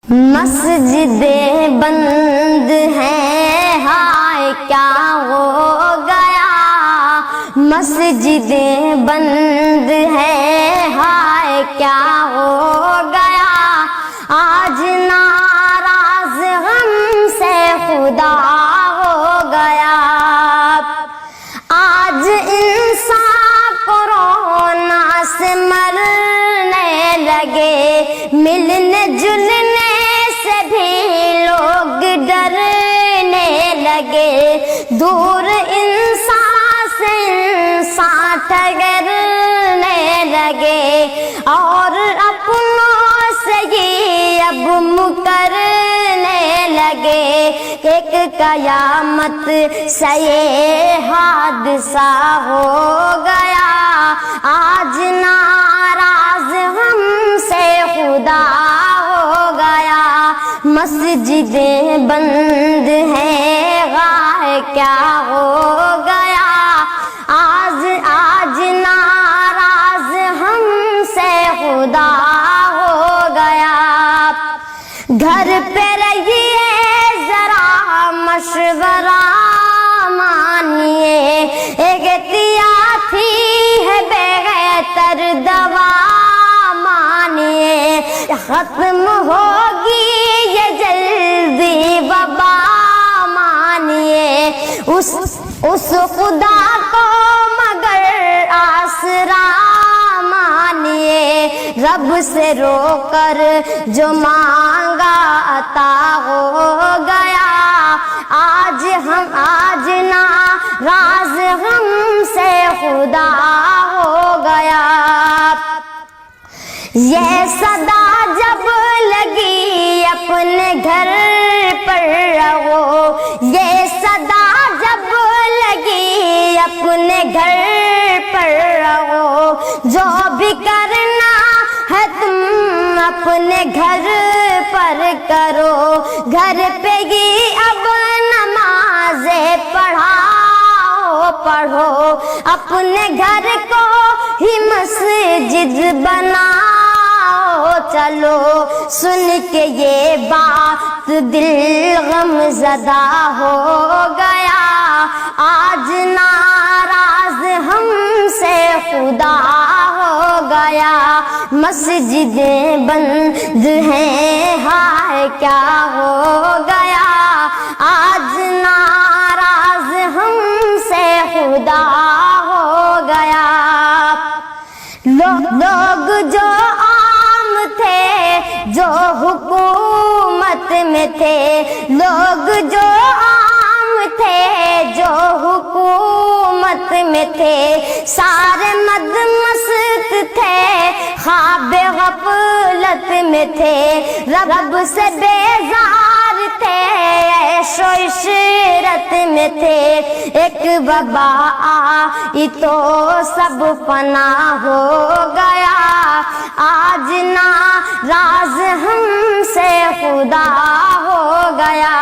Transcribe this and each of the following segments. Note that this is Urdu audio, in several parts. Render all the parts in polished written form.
مسجدیں بند ہیں ہائے کیا ہو گیا، مسجدیں بند ہیں ہائے کیا ہو گیا، آج ناراض غم سے خدا ہو گیا، آج انسان کورونا سے مرنے لگے، ملنے جلنے سے بھی لوگ ڈرنے لگے، دور انسان سے انسان ٹھگرنے لگے، اور اپنوں سے ہی اب مکرنے لگے، ایک قیامت سے یہ حادثہ ہو گیا، آج ناراض ہم سے خدا ہو گیا، مسجدیں بند ہیں غائے کیا ہو گیا، آج ناراض ہم سے خدا ہو گیا، گھر پہ رہیے ذرا مشورہ مانیے، احتیاط ہی ہے بہتر دوا مانیے، ختم ہوگی یہ جلدی وبا مانیے، اس خدا کو مگر آسرا مانیے، رب سے رو کر جو مانگا عطا ہو گیا، آج ناراض ہم سے خدا ہو گیا، یہ صدا جب لگی اپنے گھر پر رہو، یہ صدا جب لگی اپنے گھر پر رہو، جو بھی کرنا ہے تم اپنے گھر پر کرو، گھر پہ ہی اب نمازیں پڑھو، اپنے گھر کو ہی مسجد بناؤ، چلو سن کے یہ بات دل غم زدہ ہو گیا، آج ناراض ہم سے خدا ہو گیا، مسجدیں بند ہیں ہائے کیا ہو گیا، آج ناراض ہم سے خدا ہو گیا، لوگ جو عام تھے جو حکومت میں تھے، لوگ جو عام تھے جو حکومت میں تھے، سارے مد مست تھے خواب غفلت میں تھے، رب سے بیزار تھے عیش و عشرت میں تھے، ایک وبا آئی تو سب فنا ہو گیا، آج ناراض ہم سے خدا ہو گیا،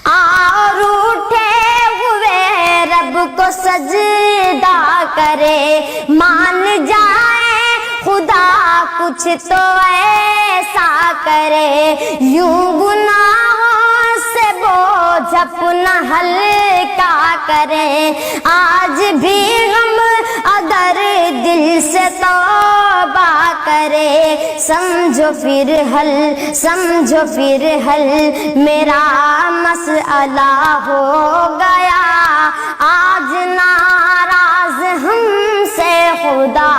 اور اٹھے ہوئے رب کو سجدہ کرے، مان جائے خدا کچھ تو ایسا کرے، یوں گناہوں سے بوجھ اپنا ہلکا کرے، آج بھی غم اگر دل سے توبہ کرے، سمجھو پھر حل میرا مسئلہ ہو گیا، آج ناراض ہم سے خدا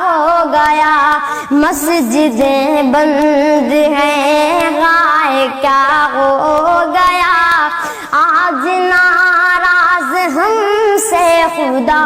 ہو گیا، مسجدیں بند ہیں غائے کیا ہو گیا، آج ناراض ہم سے خدا